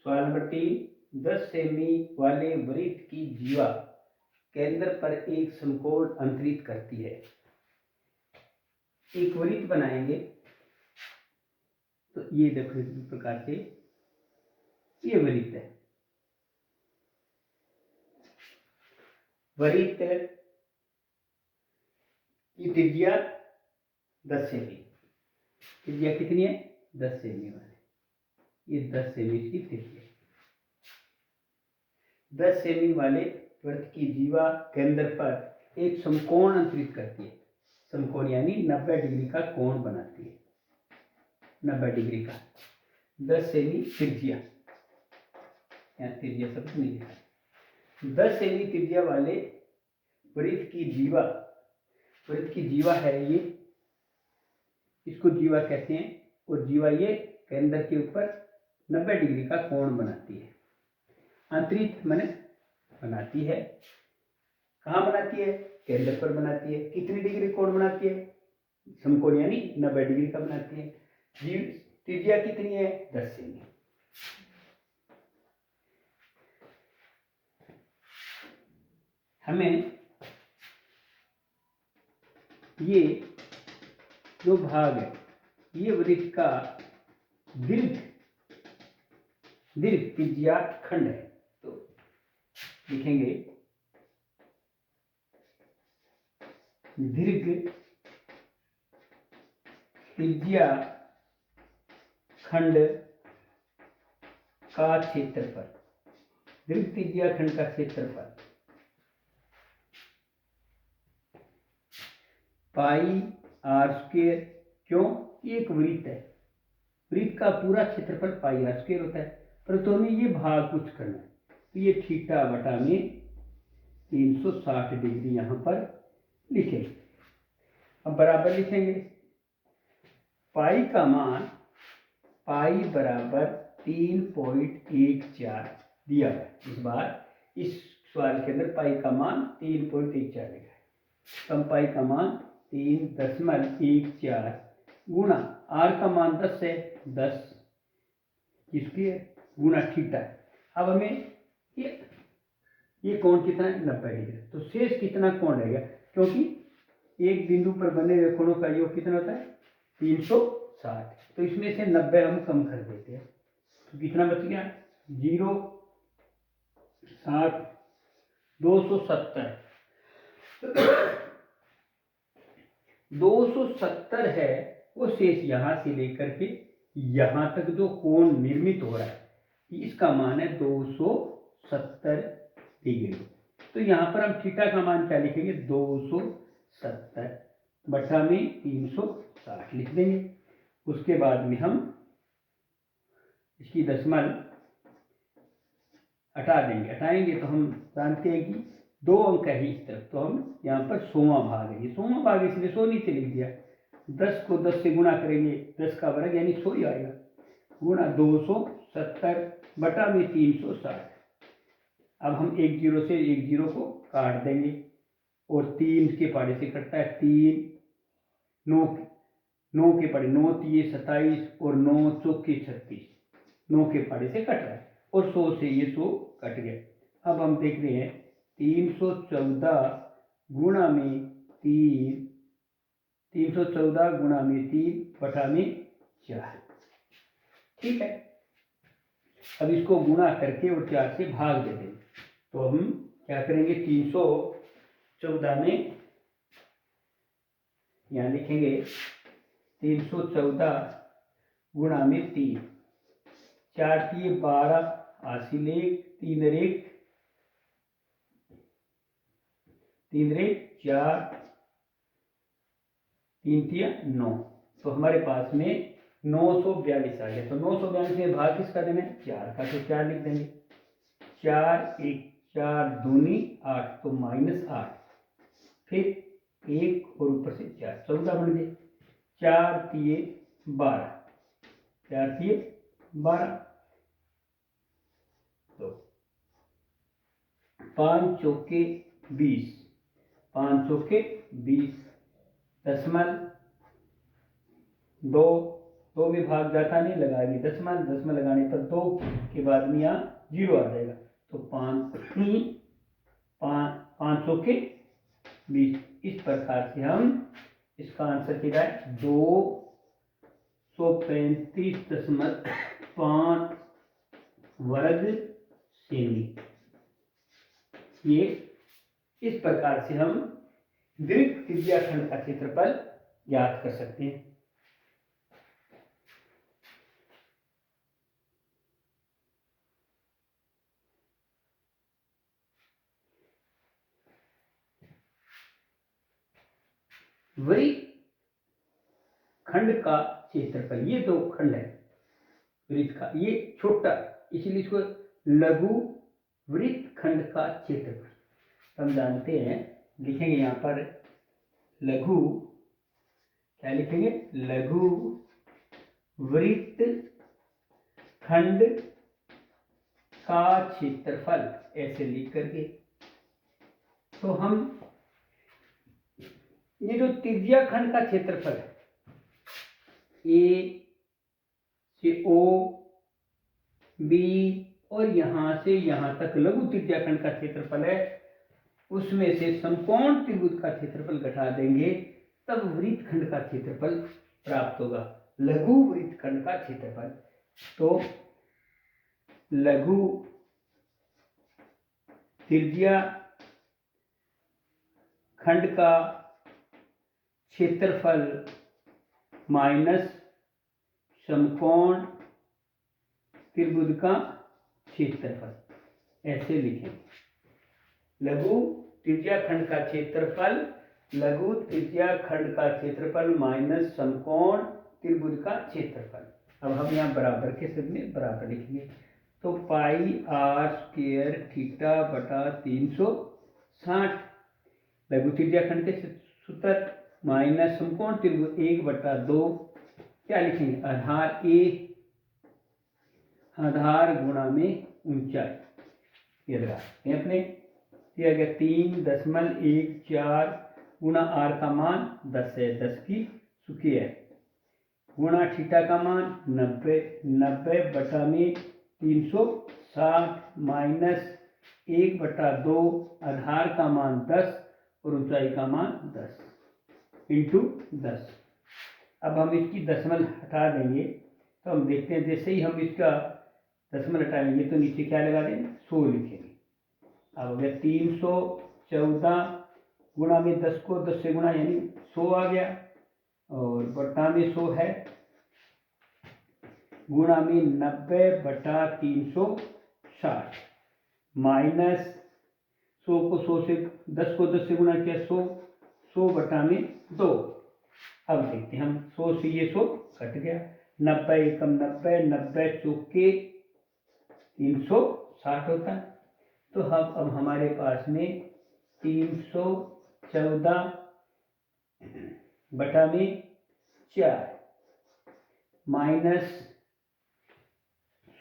सवाल number 3, 10 semi वाले वृत्त की जीवा केंद्र पर एक समकोण अंतरित करती है। एक वृत्त बनाएंगे तो ये देखो इस प्रकार से ये वृत्त है। वृत्त की त्रिज्या 10 सेमी। त्रिज्या कितनी है? 10 सेमी वाले। ये 10 सेमी की त्रिज्या। 10 सेमी वाले वृत्त की जीवा केंद्र पर एक समकोण अंतरित करती है। समकोण यानी 90 डिग्री का कोण बनाती है। 90 डिग्री का 10 सेमी त्रिज्या, यहाँ त्रिज्या शब्द नहीं लिखा। 10 सेमी त्रिज्या वाले वृत्त की जीवा, वृत्त की जीवा है ये, इसको जीवा कहते हैं। और जीवा ये केंद्र के ऊपर 90 डिग्री का कोण बनाती है। अंतरित माने बनाती है। कहाँ बनाती है? केंद्र पर बनाती है। कितनी डिग्री कोण बनाती है? समकोण यानी 90 डिग्री का बनाती है। त्रिज्या कितनी है? 10 सेमी। हमें ये जो भाग है ये वृत्त का दीर्घ त्रिज्या खंड है। तो लिखेंगे दीर्घ त्रिज्या खंड का क्षेत्रफल। दीर्घ त्रिज्या खंड का क्षेत्रफल पाई आर स्क्वायर। क्यों? एक वृत्त है, वृत्त का पूरा क्षेत्रफल पाई आर स्क्वायर होता है, परंतु हमें ये भाग कुछ करना है। तो ये थीटा बटा में 360 डिग्री यहां पर लिखेंगे। अब बराबर लिखेंगे पाई का मान, पाई बराबर 3.14 दिया है। इस बार इस सवाल के अंदर पाई का मान 3.14 लिखा है। कम पाई का मान 3.14 गुणा आर का मान 10 है, 10 इसके गुणा थीटा। अब हमें ये कोण कितना है? 90 डिग्री। तो शेष कितना कोण रहेगा? क्योंकि एक बिंदु पर बने हुए कोणों का योग कितना होता है? 360। तो इसमें से 90 हम कम कर देते हैं तो कितना बच गया? 0 60 270 270 है वो शेष यहां से लेकर के यहां तक जो कोण निर्मित हो रहा है इसका मान है 270 डिग्री। तो यहां पर हम थीटा का मान क्या लिखेंगे? 270 बटा में 360 लिख देंगे। उसके बाद में हम इसकी दशमलव हटा देंगे। हटाएंगे तो हम जानते हैं कि 2 अंक है इस तरफ, तो हम यहाँ पर 100वां भाग है। ये 100वां भाग इसलिए 100 नीचे लिख दिया। 10 को 10 से गुणा करेंगे, 10 का वर्ग यानी 100 ही आएगा, गुणा 270 बटा में 360। अब हम एक जीरो से एक जीरो को काट देंगे और 3 के पाड़े से कटता है 3, 9 के पाड़े 9 तिये 27 और 9 चौके 36, 9 के पाड़े से कट रहा है और 100 से ये 100 कट गए। अब हम देख रहे हैं 314 गुणा में 3, 314 गुणा में 3 बटा में 4। ठीक है। अब इसको गुणा करके और 4 से भाग दे देंगे। तो हम क्या करेंगे? 314 में यहाँ लिखेंगे 314 गुणा में 3, 4 तिये 12 हासिल 1, 3 1 4, 3 तिया 9। तो हमारे पास में 942 आ गया। तो 942 में भाग किसका देना है? 4 का, तो 4 लिख देंगे। 4 1 4 दूनी 8 तो -8, फिर 1 और ऊपर से 4 14 बन गए। 4 तिये 12, 4 तिये 12, तो 5 चौके 20, 5 चौके 20 दशमलव 2 2 में भाग जाता नहीं, लगाएंगे दशमलव, दशमलव लगाने पर 2 के बाद में यहाँ 0 आ जाएगा, तो 500 के 20। इस प्रकार से हम इसका आंसर क्या है 235.5 वर्ग सेमी। ये इस प्रकार से हम दीर्घ त्रिज्या खंड का क्षेत्रफल ज्ञात कर सकते हैं। वृत्त खंड का क्षेत्रफल, ये 2 खंड है वृत्त का, ये छोटा, इसलिए इसको लघु वृत्त खंड का क्षेत्रफल हम जानते हैं। लिखेंगे यहाँ पर लघु, क्या लिखेंगे, लघु वृत्त खंड का क्षेत्रफल, ऐसे लिख करके। तो हम ये जो त्रिज्या खंड का क्षेत्रफल है, ए से ओ, बी और यहां से यहां तक लघु त्रिज्या खंड का क्षेत्रफल है, उसमें से समकोण त्रिभुज का क्षेत्रफल घटा देंगे, तब वृत्त खंड का क्षेत्रफल प्राप्त होगा, लघु वृत्त खंड का क्षेत्रफल। तो लघु त्रिज्या खंड का क्षेत्रफल माइनस समकोण त्रिभुज का क्षेत्रफल, ऐसे लिखें। लघु त्रिज्या खंड का क्षेत्रफल, लघु त्रिज्या खंड का क्षेत्रफल माइनस समकोण त्रिभुज का क्षेत्रफल। अब हम यहाँ बराबर के शब्द में बराबर लिखेंगे, तो पाई r स्क्वायर थीटा बटा 360 लघु त्रिज्या खंड के सूत्र माइनस समकोण त्रिभुज 1/2, क्या लिखेंगे, आधार a, आधार गुणा में ऊंचाई, ये लगाते हैं अपने, दिया गया 3.14 गुणा r का मान 10 है, 10 की स्क्वायर गुणा थीटा का मान 90 बटा में 360 माइनस 1/2, आधार का मान 10 और ऊंचाई का मान 10 इंटू 10। अब हम इसकी दशमलव हटा देंगे, तो हम देखते हैं जैसे ही हम इसका दशमलव हटाएंगे तो नीचे क्या लगा देंगे, 100 लिखेंगे। अब हो गया 314 गुणा में 10 को 10 से गुणा यानी 100 आ गया, और बटा में 100 है, गुणा में 90/360 माइनस 100 को 100 से 10 को 10 से गुणा किया 100 बटा में 2। अब देखते हैं हम 100 से ये 100 कट गया, 90 एकम 90, 90 चौके 360 होता है। तो अब हमारे पास में 314 बटा में 4 माइनस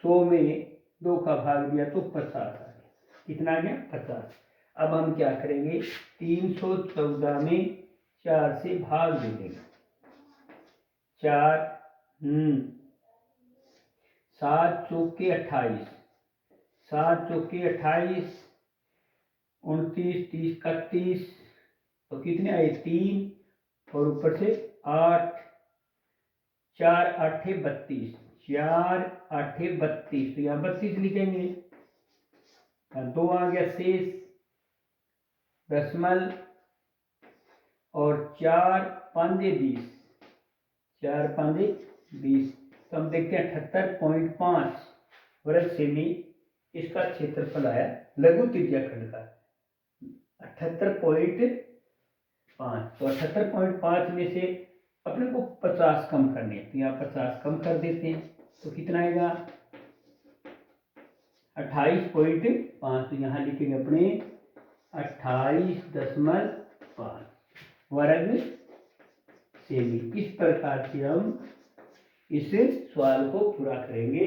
100 में 2 का भाग दिया तो 50 आ गया, कितना आ गया 50। अब हम क्या करेंगे, 314 में 4 से भाग दे देंगे, 4 7 चौके 28, 7 चौके 28, 29 30 31, तो कितने आए 3 और ऊपर से 8, 4 8 32, 4 8 32, तो यहाँ 32 लिखेंगे, 2 आ गया शेष दशमलव, और 4 5 20, 4 5 20, तो हम देखते हैं 78.5 वर्ग सेमी इसका क्षेत्रफल आया लघु त्रिज्या खंड का 78.5। तो 78.5 में से अपने को 50 कम करने हैं, तो यहाँ 50 कम कर देते हैं, तो कितना आएगा 28.5, तो यहाँ लिखेंगे अपने 28.5 वर्ग सेमी। इस प्रकार से हम इस सवाल को पूरा करेंगे।